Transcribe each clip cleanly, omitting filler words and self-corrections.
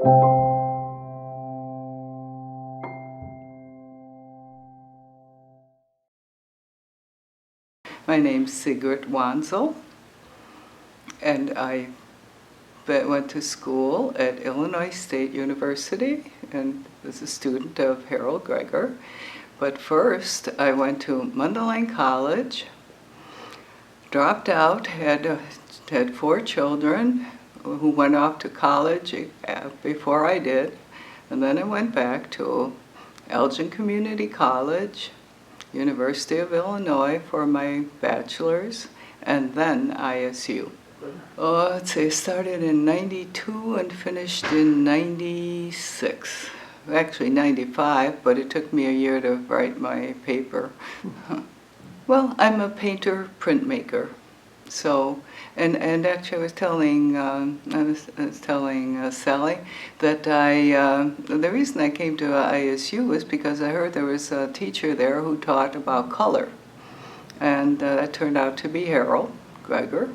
My name's Sigrid Wonsil, and I went to school at Illinois State University and was a student of Harold Greger. But first, I went to Mundelein College, dropped out, had 4 children who went off to college before I did, and then I went back to Elgin Community College, University of Illinois for my bachelor's, and then ISU. Oh, let's see, I started in 92 and finished in 96. Actually 95, but it took me a year to write my paper. Well, I'm a painter, printmaker. So, and actually I was telling Sally that the reason I came to ISU was because I heard there was a teacher there who taught about color. And that turned out to be Harold Greger.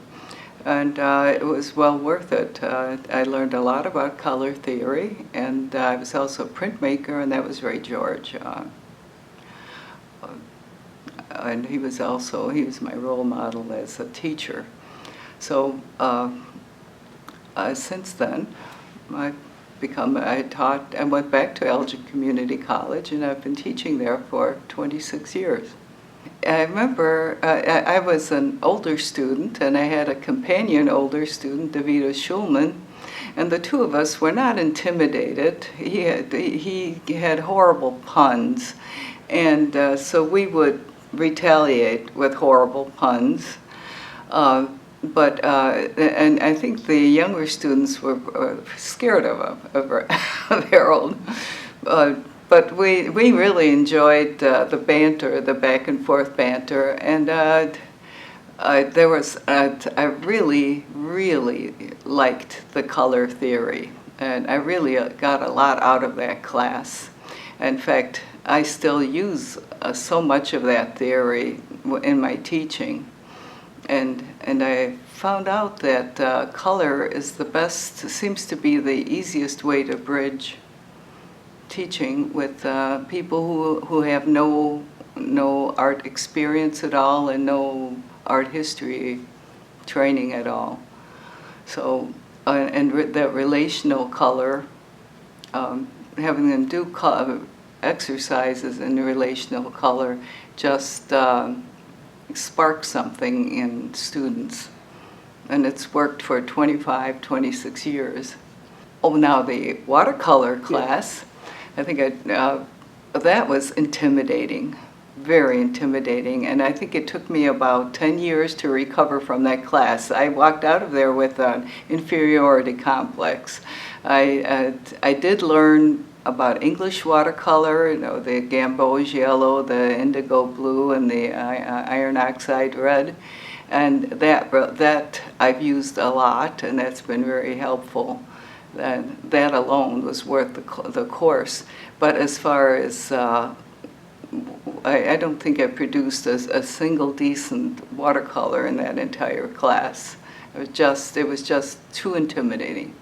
And it was well worth it. I learned a lot about color theory, and I was also a printmaker, and that was Ray George. And he was my role model as a teacher. So since then, I went back to Elgin Community College, and I've been teaching there for 26 years. I remember I was an older student, and I had a companion older student, Davida Schulman, and the two of us were not intimidated. He had horrible puns, and so we would retaliate with horrible puns. And I think the younger students were scared of Harold. But we really enjoyed the banter, the back and forth banter, and I really liked the color theory, and I really got a lot out of that class. In fact, I still use so much of that theory in my teaching, and I found out that color is seems to be the easiest way to bridge teaching with people who have no art experience at all and no art history training at all. So, that relational color, having them do exercises in relational color just sparks something in students. And it's worked for 25, 26 years. Oh, now the watercolor class, I think that was intimidating, very intimidating, and I think it took me about 10 years to recover from that class. I walked out of there with an inferiority complex. I did learn about English watercolor, the Gamboge yellow, the indigo blue, and the iron oxide red, and that I've used a lot, and that's been very helpful. That alone was worth the course. But as far as, I don't think I produced a single decent watercolor in that entire class. It was just too intimidating.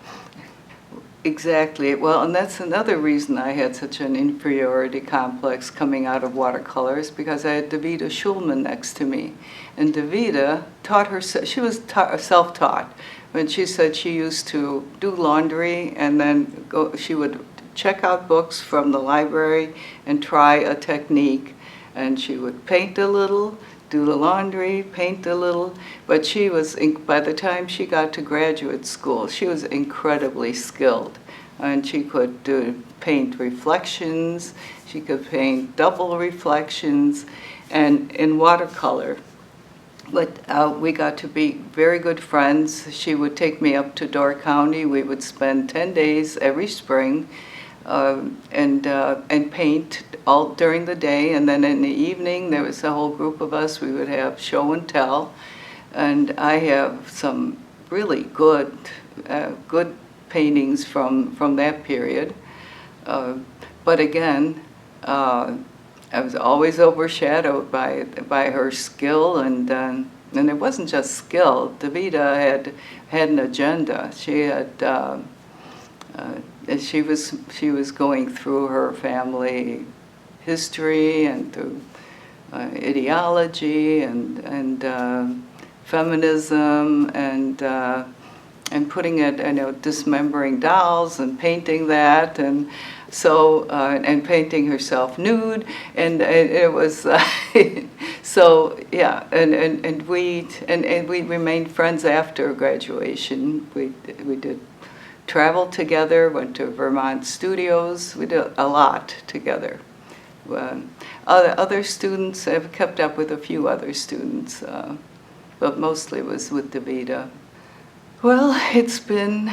Exactly. Well, and that's another reason I had such an inferiority complex coming out of watercolors, because I had Davida Schulman next to me. And Davida taught herself, she was self-taught. When she said she used to do laundry and then she would check out books from the library and try a technique. And she would paint a little, do the laundry, paint a little. But she was, by the time she got to graduate school, she was incredibly skilled. And she could paint reflections, she could paint double reflections, and in watercolor. But we got to be very good friends. She would take me up to Door County. We would spend 10 days every spring and paint all during the day. And then in the evening, there was a whole group of us. We would have show and tell. And I have some really good paintings from that period. But again, I was always overshadowed by her skill, and it wasn't just skill. Davida had an agenda. She had and she was going through her family history and through ideology and feminism and putting it, dismembering dolls and painting that, and so and painting herself nude, and it was so yeah, and we remained friends after graduation. We did travel together, went to Vermont studios. We did a lot together. Other students, I've kept up with a few other students, but mostly was with Davida. Well, it's been,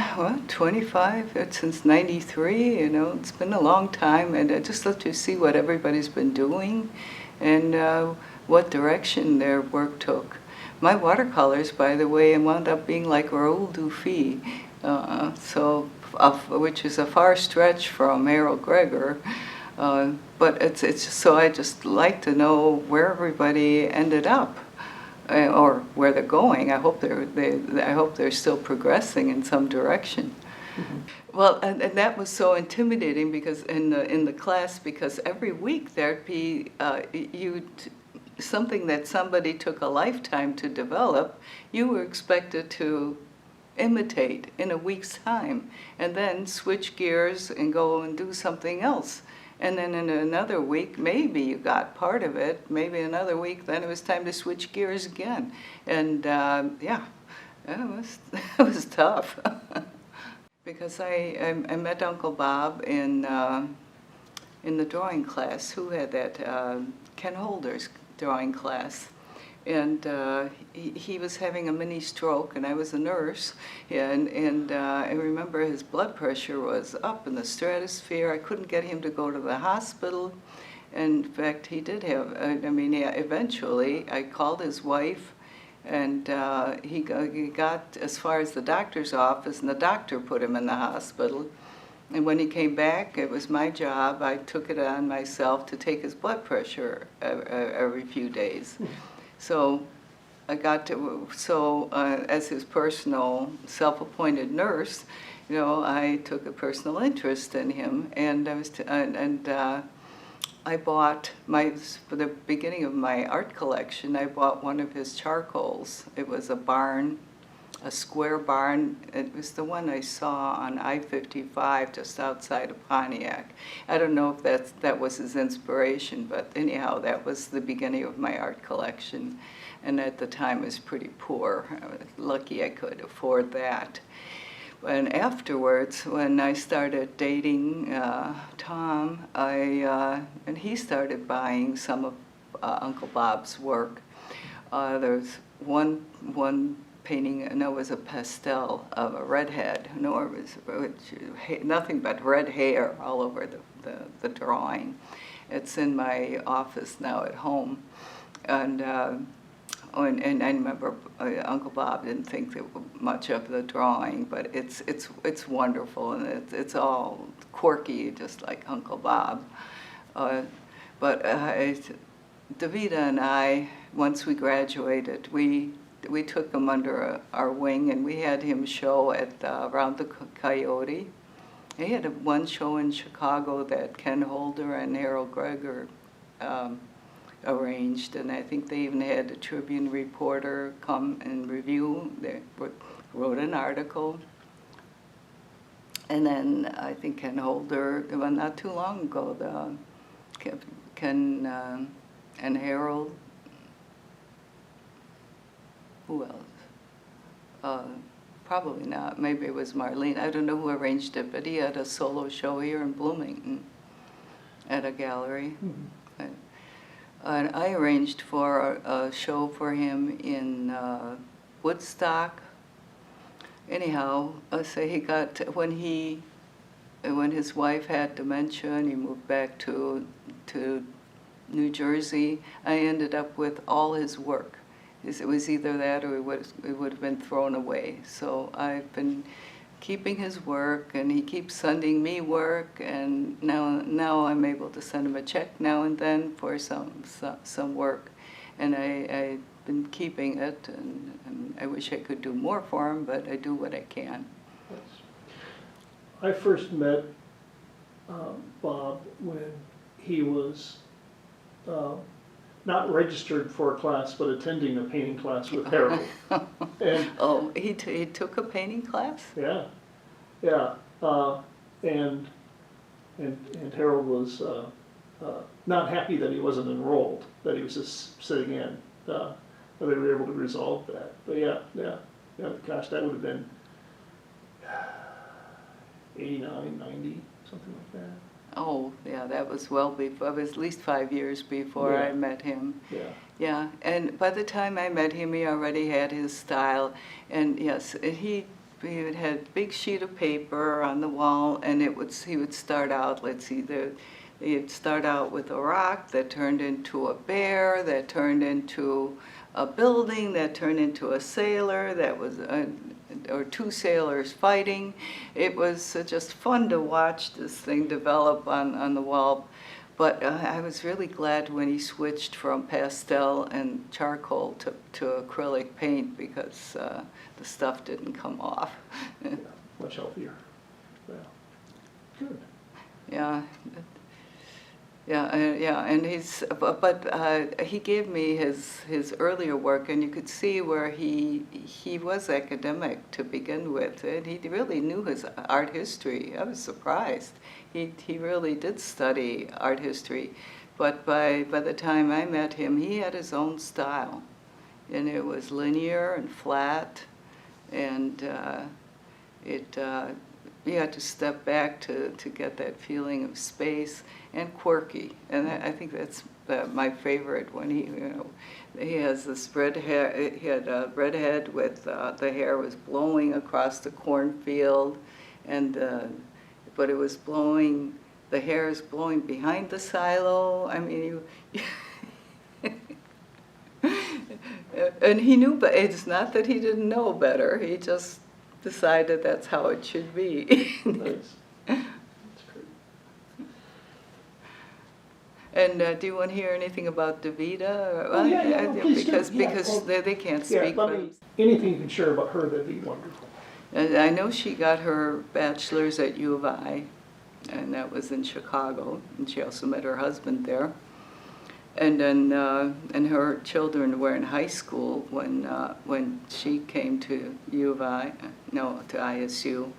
25, since 93, it's been a long time, and I just love to see what everybody's been doing and what direction their work took. My watercolors, by the way, wound up being like Raoul Dufy, which is a far stretch from Harold Greger. But it's just, so I just like to know where everybody ended up, or where they're going. I hope they're still progressing in some direction. Mm-hmm. Well, and that was so intimidating because in the class, because every week there'd be something that somebody took a lifetime to develop. You were expected to imitate in a week's time, and then switch gears and go and do something else. And then in another week, maybe you got part of it. Maybe another week, then it was time to switch gears again. And yeah, it was tough. Because I met Uncle Bob in the drawing class. Who had that? Ken Holder's drawing class. And he was having a mini stroke, and I was a nurse, and I remember his blood pressure was up in the stratosphere. I couldn't get him to go to the hospital. In fact, he did have, eventually I called his wife, and he got as far as the doctor's office, and the doctor put him in the hospital. And when he came back, it was my job. I took it on myself to take his blood pressure every few days. So I got to, as his personal self-appointed nurse, I took a personal interest in him, and I bought for the beginning of my art collection, I bought one of his charcoals. It was a barn, a square barn. It was the one I saw on I-55 just outside of Pontiac. I don't know if that was his inspiration, but anyhow, that was the beginning of my art collection. And at the time, I was pretty poor. I was lucky I could afford that. And afterwards, when I started dating Tom, and he started buying some of Uncle Bob's work. There's one painting, and it was a pastel of a redhead. It was nothing but red hair all over the drawing. It's in my office now at home. And I remember Uncle Bob didn't think much of the drawing, but it's wonderful, and it's all quirky, just like Uncle Bob. But Davida and I, once we graduated, we took him under our wing, and we had him show at around the Coyote. He had one show in Chicago that Ken Holder and Harold Greger arranged, and I think they even had a Tribune reporter come and review. They wrote an article. And then I think Ken Holder, well, not too long ago, Ken and Harold, who else? Probably not. Maybe it was Marlene. I don't know who arranged it, but he had a solo show here in Bloomington at a gallery. Mm-hmm. And I arranged for a show for him in Woodstock. Anyhow, so he got, when his wife had dementia and he moved back to New Jersey, I ended up with all his work. It was either that or it would have been thrown away. So I've been keeping his work, and he keeps sending me work, and now I'm able to send him a check now and then for some work, and I've been keeping it, and I wish I could do more for him, but I do what I can. I first met Bob when he was not registered for a class, but attending a painting class with Harold. And Oh, he took a painting class? yeah, yeah, and Harold was not happy that he wasn't enrolled, that he was just sitting in. But they were able to resolve that. But yeah, gosh, that would have been 89, 90, something like that. Oh, yeah, that was well before, it was at least 5 years before Yeah. I met him. Yeah. Yeah, and by the time I met him, he already had his style. And yes, he had a big sheet of paper on the wall, and he would start out, he'd start out with a rock that turned into a bear, that turned into a building, that turned into a sailor, or two sailors fighting. It was just fun to watch this thing develop on the wall. But I was really glad when he switched from pastel and charcoal to acrylic paint, because the stuff didn't come off. Yeah, much healthier. Yeah. Good. Yeah. Yeah, and he gave me his earlier work, and you could see where he was academic to begin with, and he really knew his art history. I was surprised. He really did study art history, but by the time I met him, he had his own style, and it was linear and flat, and you had to step back to get that feeling of space, and quirky. And I think that's my favorite, when he has this red hair. He had a red head with the hair was blowing across the cornfield, and but it was blowing. The hair is blowing behind the silo. I mean, and he knew, but it's not that he didn't know better. He just decided that's how it should be. Nice. That's great. And do you want to hear anything about Davida? Oh, yeah, no, please do. Because Well, they can't Yeah, speak. anything you can share about her, that'd be wonderful. And I know she got her bachelor's at U of I, and that was in Chicago, and she also met her husband there. And then, and her children were in high school when she came to U of I, no, to ISU.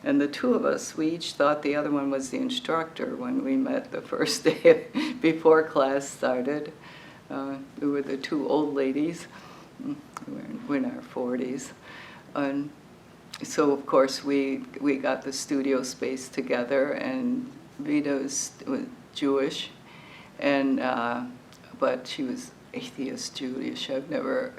And the two of us, we each thought the other one was the instructor when we met the first day before class started. We were the two old ladies. We're in our 40s. And so, of course, we got the studio space together, and Vida was Jewish, and but she was atheist Jewish. I've never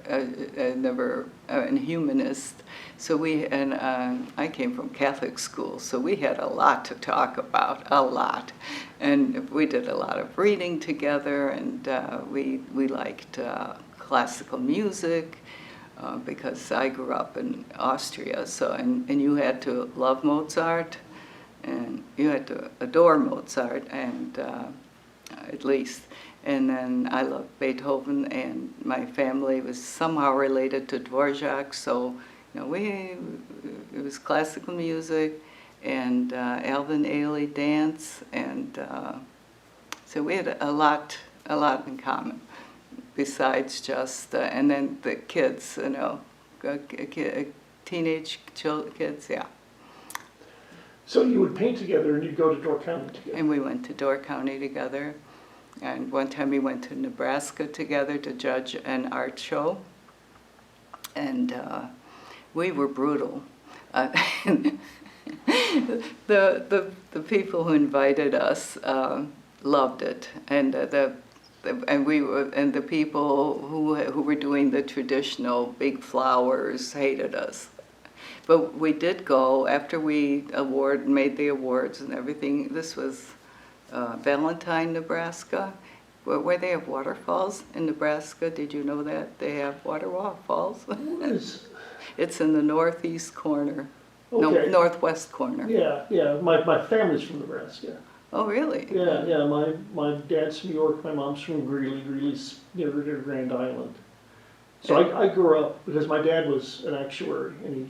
and humanist. So I came from Catholic school, so we had a lot to talk about, a lot, and we did a lot of reading together, and we liked classical music. Because I grew up in Austria, so and you had to love Mozart, and you had to adore Mozart, and at least. And then I loved Beethoven, and my family was somehow related to Dvorak, so it was classical music, and Alvin Ailey dance, and so we had a lot in common. Besides just, and then the kids, teenage kids, yeah. So you would paint together, and you'd go to Door County together. And we went to Door County together. And one time we went to Nebraska together to judge an art show. And we were brutal. The people who invited us loved it, and the people who were doing the traditional big flowers hated us. But we did go after we made the awards and everything. This was Valentine, Nebraska, where they have waterfalls in Nebraska. Did you know that they have waterfalls? It's in the northeast corner. Okay. No, northwest corner. Yeah. My family's from Nebraska. Oh, really? Yeah. My dad's from York. My mom's from Greeley. Greeley's near Grand Island. So I grew up, because my dad was an actuary, and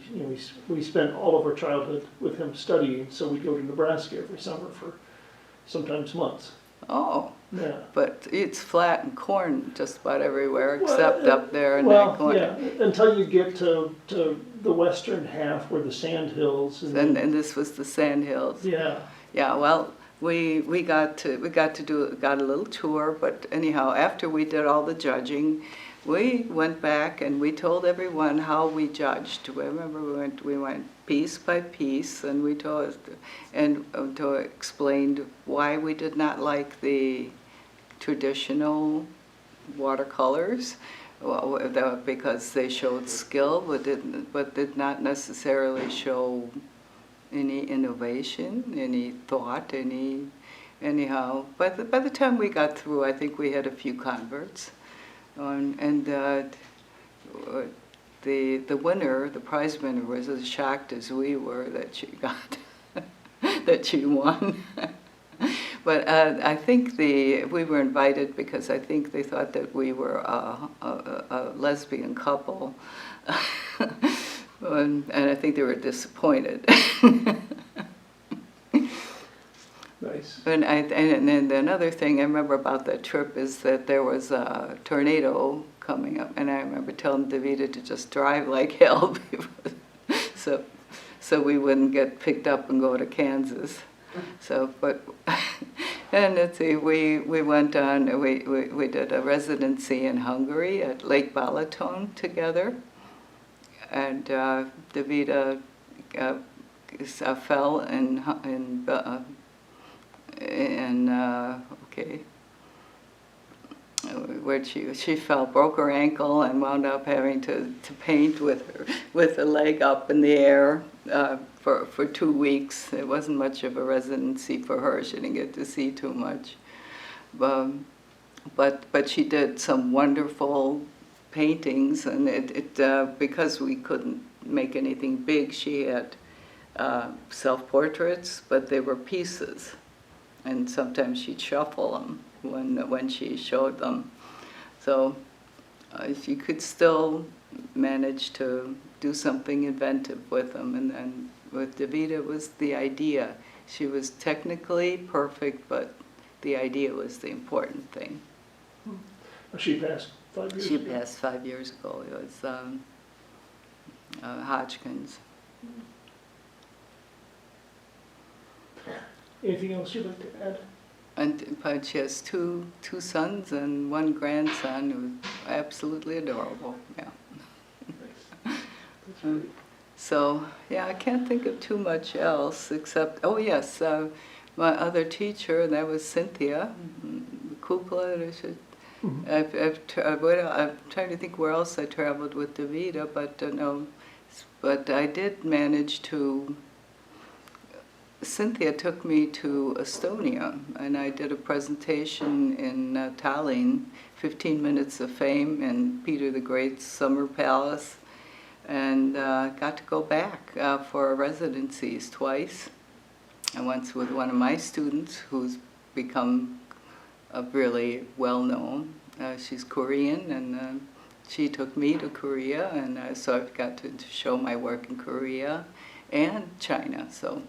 we spent all of our childhood with him studying, so we'd go to Nebraska every summer for sometimes months. Oh, Yeah. but it's flat and corn just about everywhere Well, except up there in Well, that corner. yeah, until you get to the western half where the sand hills And this was the Sand Hills. yeah. Yeah, well, we got a little tour, but anyhow, after we did all the judging, we went back and we told everyone how we judged. I remember we went piece by piece, and we told and explained why we did not like the traditional watercolors. Well, because they showed skill, but did not necessarily show any innovation, any thought, anyhow. By the time we got through, I think we had a few converts, and the winner, the prize winner, was as shocked as we were that she got that she won. But I think we were invited because I think they thought that we were a lesbian couple. And I think they were disappointed. Nice. And another thing I remember about that trip is that there was a tornado coming up, and I remember telling Davida to just drive like hell, so we wouldn't get picked up and go to Kansas. So, but and let's see, we went on. We did a residency in Hungary at Lake Balaton together. And Davida fell where she fell, broke her ankle, and wound up having to paint with her leg up in the air for 2 weeks. It wasn't much of a residency for her. She didn't get to see too much, but she did some wonderful paintings, and because we couldn't make anything big, she had self-portraits, but they were pieces, and sometimes she'd shuffle them when she showed them. So she could still manage to do something inventive with them, and then with Davida was the idea. She was technically perfect, but the idea was the important thing. She passed 5 years She ago. passed 5 years ago. It was Hodgkin's. Anything else you'd like to add? But she has two sons and one grandson who's absolutely adorable. Yeah. Nice. That's great. So yeah, I can't think of too much else except yes, my other teacher, and that was Cynthia Kukla. I'm trying to think where else I traveled with Davida, but no. But I did manage to. Cynthia took me to Estonia, and I did a presentation in Tallinn, 15 Minutes of Fame in Peter the Great's Summer Palace, and got to go back for residencies twice. And once with one of my students who's become really well-known. She's Korean, and she took me to Korea, and so I got to show my work in Korea and China. So